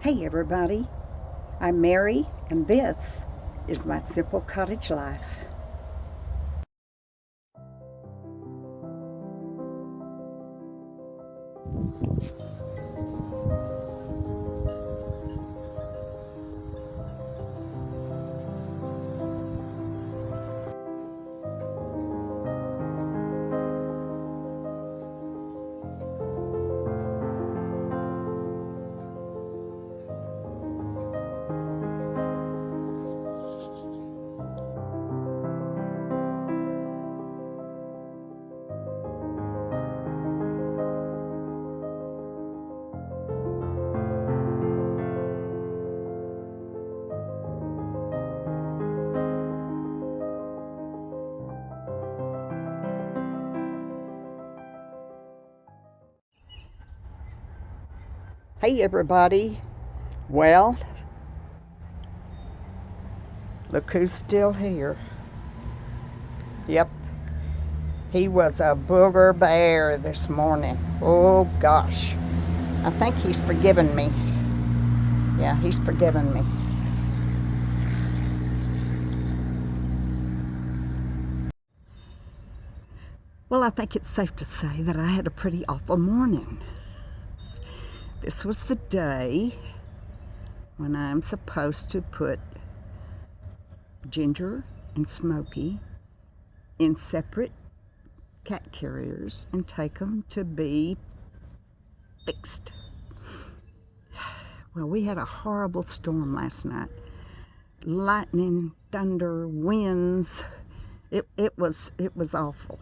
Hey everybody, I'm Mary and this is my simple cottage life. Hey everybody, well, look who's still here. Yep, he was a booger bear this morning. Oh gosh, I think he's forgiven me. Yeah, he's forgiven me. Well, I think it's safe to say that I had a pretty awful morning. This was the day when I'm supposed to put Ginger and Smokey in separate cat carriers and take them to be fixed. Well, we had a horrible storm last night. Lightning, thunder, winds. It was awful.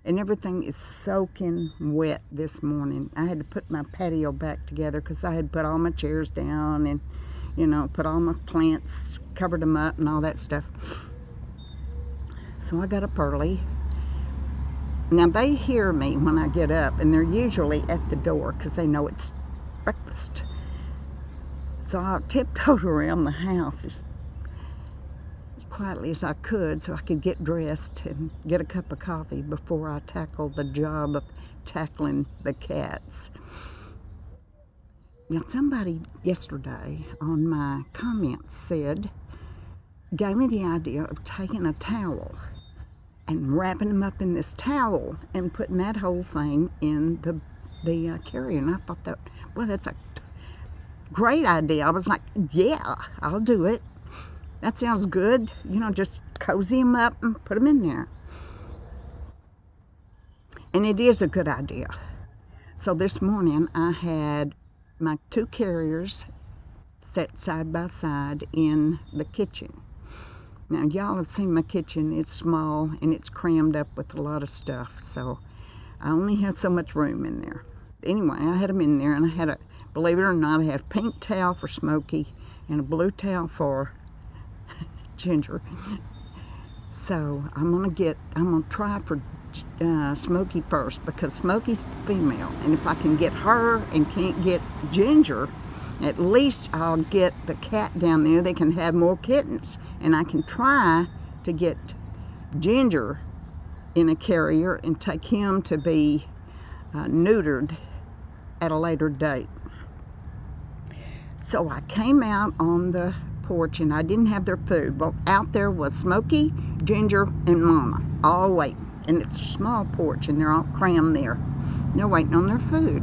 And everything is soaking wet this morning. I had to put my patio back together because I had put all my chairs down and, put all my plants, covered them up and all that stuff. So I got up early. Now they hear me when I get up and they're usually at the door because they know it's breakfast. So I tiptoed around the house as quietly as I could so I could get dressed and get a cup of coffee before I tackled the job of tackling the cats. Now somebody yesterday on my comments gave me the idea of taking a towel and wrapping them up in this towel and putting that whole thing in the carrier. And I thought that's a great idea. I was like, yeah, I'll do it. That sounds good. Just cozy them up and put them in there. And it is a good idea. So this morning I had my two carriers set side by side in the kitchen. Now y'all have seen my kitchen. It's small and it's crammed up with a lot of stuff. So I only had so much room in there. Anyway, I had them in there and I had believe it or not, I had a pink towel for Smokey and a blue towel for Ginger. So I'm gonna try for Smokey first because Smokey's the female, and if I can get her and can't get Ginger, at least I'll get the cat down there. They can have more kittens, and I can try to get Ginger in a carrier and take him to be neutered at a later date. So I came out on the porch and I didn't have their food. Well, out there was Smokey, Ginger, and Mama, all waiting. And it's a small porch and they're all crammed there. They're waiting on their food.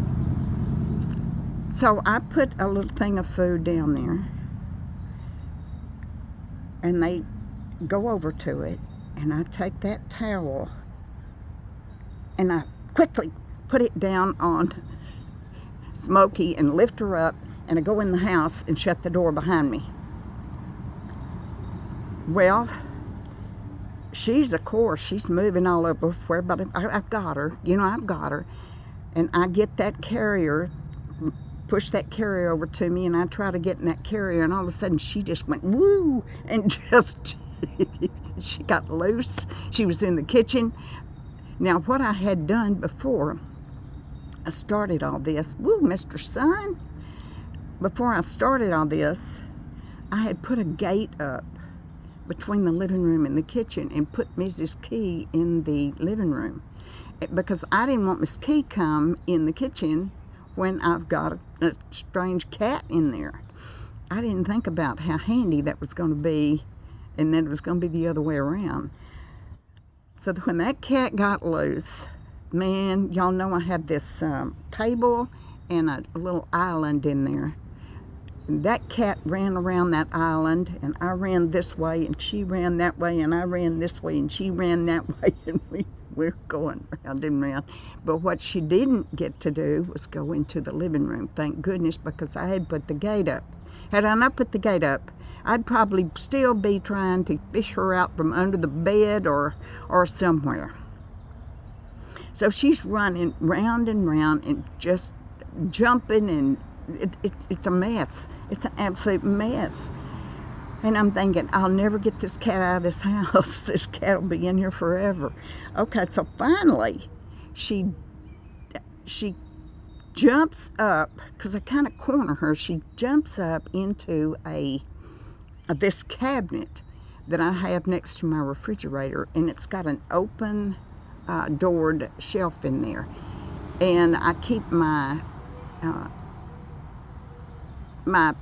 So I put a little thing of food down there and they go over to it and I take that towel and I quickly put it down on Smokey and lift her up, and I go in the house and shut the door behind me. Well, she's moving all over everywhere, but I've got her, I've got her. And I get that carrier, push that carrier over to me, and I try to get in that carrier, and all of a sudden she just went woo, and just, she got loose. She was in the kitchen. Now, what I had done before I started all this, woo, Mr. Sun, before I started all this, I had put a gate up between the living room and the kitchen and put Mrs. Key in the living room because I didn't want Miss Key come in the kitchen when I've got a strange cat in there. I didn't think about how handy that was going to be, and then it was going to be the other way around. So when that cat got loose, man, y'all know I have this table and a little island in there. And that cat ran around that island, and I ran this way, and she ran that way, and I ran this way, and she ran that way, and we're going round and round. But what she didn't get to do was go into the living room, thank goodness, because I had put the gate up. Had I not put the gate up, I'd probably still be trying to fish her out from under the bed or somewhere. So she's running round and round and just jumping, and it's a mess. It's an absolute mess. And I'm thinking, I'll never get this cat out of this house. This cat will be in here forever. Okay, so finally, she jumps up, because I kind of corner her. She jumps up into this cabinet that I have next to my refrigerator, and it's got an open doored shelf in there. And I keep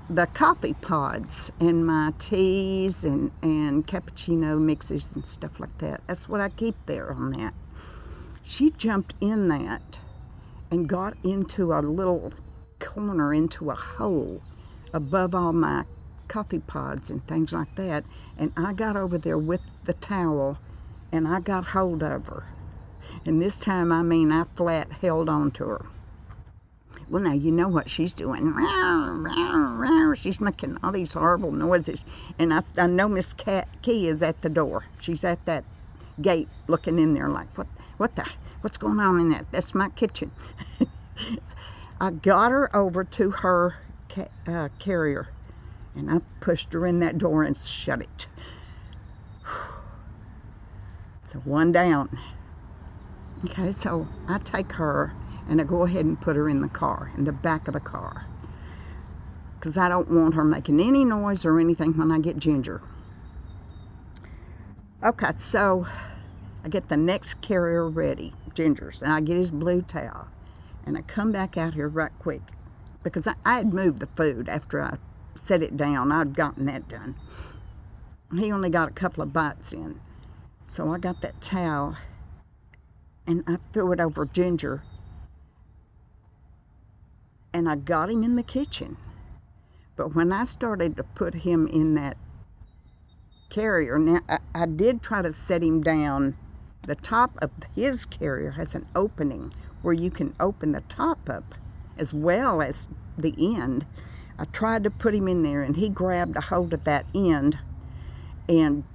the coffee pods and my teas and cappuccino mixes and stuff like that. That's what I keep there on that. She jumped in that and got into a little corner, into a hole above all my coffee pods and things like that. And I got over there with the towel and I got hold of her. And this time, I mean, I flat held on to her. Well, now, you know what she's doing. She's making all these horrible noises. And I know Miss Key is at the door. She's at that gate looking in there like, what's going on in that? That's my kitchen. I got her over to her carrier, and I pushed her in that door and shut it. So one down. Okay, so I take her and I go ahead and put her in the car, in the back of the car, because I don't want her making any noise or anything when I get Ginger. Okay, so I get the next carrier ready, Ginger's, and I get his blue towel, and I come back out here right quick, because I had moved the food after I set it down. I'd gotten that done. He only got a couple of bites in, so I got that towel and I threw it over Ginger, and I got him in the kitchen. But when I started to put him in that carrier, now I did try to set him down. The top of his carrier has an opening where you can open the top up as well as the end. I tried to put him in there, and he grabbed a hold of that end and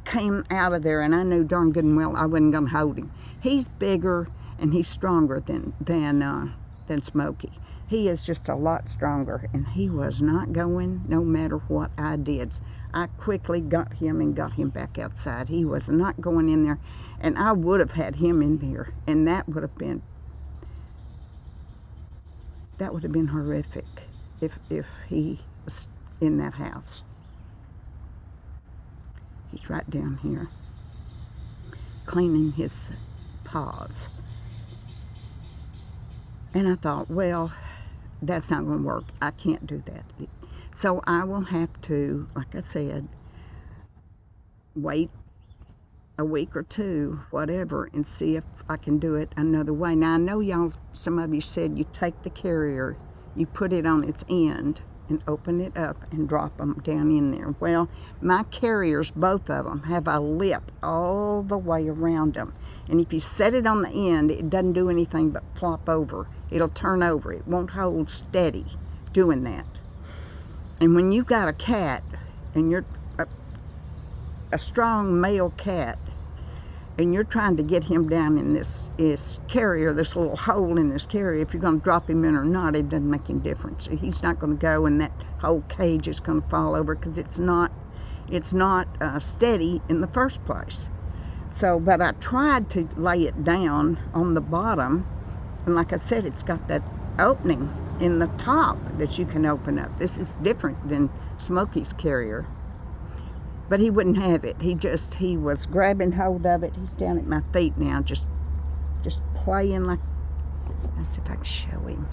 came out of there, and I knew darn good and well I wasn't going to hold him. He's bigger and he's stronger than Smokey. He is just a lot stronger, and he was not going no matter what I did. I quickly got him and got him back outside. He was not going in there, and I would have had him in there, and that would have been horrific if he was in that house. He's right down here cleaning his paws. And I thought, well, that's not going to work. I can't do that. So I will have to, like I said, wait a week or two, whatever, and see if I can do it another way. Now, I know y'all, some of you said you take the carrier, you put it on its end, and open it up and drop them down in there. Well, my carriers, both of them, have a lip all the way around them. And if you set it on the end, it doesn't do anything but plop over. It'll turn over. It won't hold steady doing that. And when you've got a cat, and you're a strong male cat, and you're trying to get him down in this carrier, this little hole in this carrier, if you're going to drop him in or not, it doesn't make any difference. He's not going to go, and that whole cage is going to fall over, because it's not steady in the first place. So, but I tried to lay it down on the bottom, and like I said, it's got that opening in the top that you can open up. This is different than Smokey's carrier. But he wouldn't have it. He was grabbing hold of it. He's down at my feet now, just playing like Let's see if I can show him.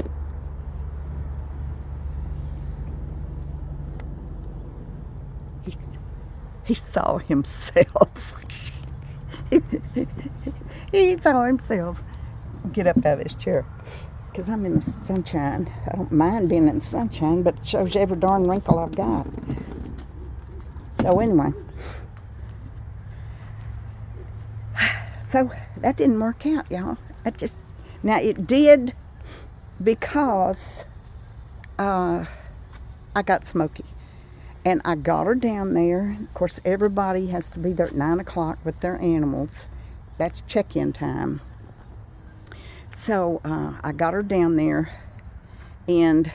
He saw himself. He saw himself get up out of his chair. Because I'm in the sunshine. I don't mind being in the sunshine, but it shows you every darn wrinkle I've got. So anyway. So that didn't work out, y'all. Now it did because I got Smokey. And I got her down there. Of course, everybody has to be there at 9 o'clock with their animals. That's check-in time. So I got her down there, and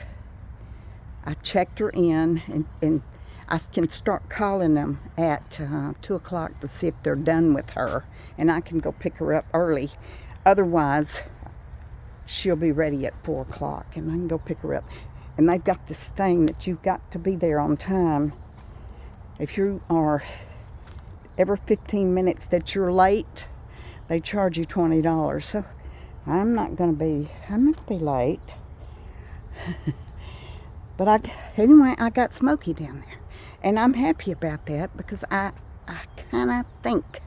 I checked her in, and I can start calling them at 2 o'clock to see if they're done with her, and I can go pick her up early. Otherwise, she'll be ready at 4 o'clock, and I can go pick her up. And they've got this thing that you've got to be there on time. If you are, every 15 minutes that you're late, they charge you $20. So I'm not gonna be late. But anyway, I got Smokey down there. And I'm happy about that because I kind of think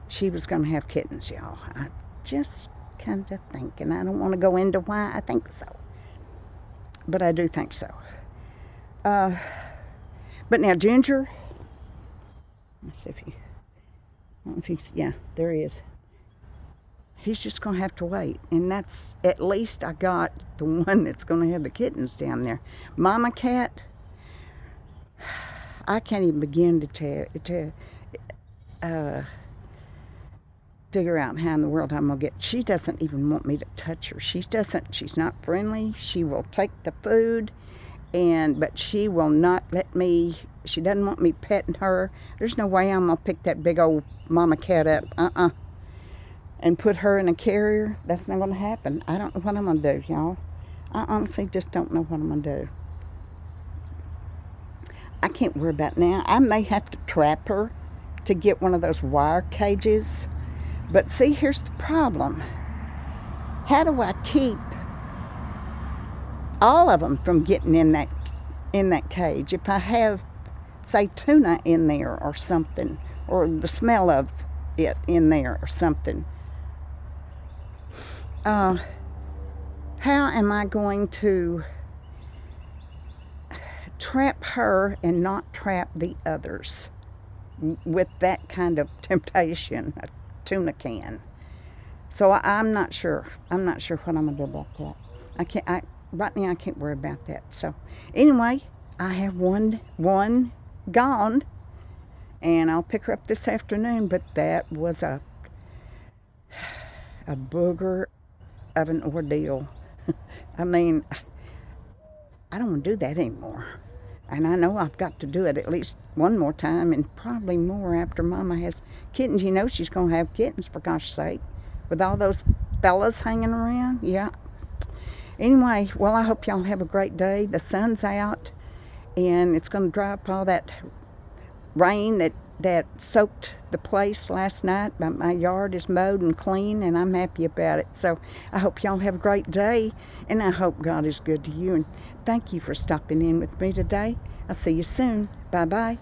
she was gonna have kittens, y'all. I just kind of think, and I don't want to go into why I think so. But I do think so. But now Ginger, let's see if he, I don't know if he's, yeah, there he is. He's just going to have to wait. And that's, at least I got the one that's going to have the kittens down there. Mama cat, I can't even begin to figure out how in the world I'm going to get. She doesn't even want me to touch her. She's not friendly. She will take the food, but she will not let me, she doesn't want me petting her. There's no way I'm going to pick that big old mama cat up, and put her in a carrier. That's not going to happen. I don't know what I'm going to do, y'all. I honestly just don't know what I'm going to do. I can't worry about it now. I may have to trap her to get one of those wire cages. But see, here's the problem. How do I keep all of them from getting in that cage? If I have, say, tuna in there or something, or the smell of it in there or something, how am I going to trap her and not trap the others with that kind of temptation? Tuna can. So I'm not sure. I'm not sure what I'm gonna do about that. Right now I can't worry about that. So anyway, I have one gone, and I'll pick her up this afternoon. But that was a booger of an ordeal. I mean, I don't want to do that anymore. And I know I've got to do it at least one more time, and probably more after Mama has kittens. You know she's going to have kittens, for gosh sake. With all those fellas hanging around. Yeah. Anyway, well, I hope y'all have a great day. The sun's out, and it's going to dry up all that rain that soaked the place last night. My yard is mowed and clean, and I'm happy about it. So I hope y'all have a great day, and I hope God is good to you. And thank you for stopping in with me today. I'll see you soon. Bye-bye.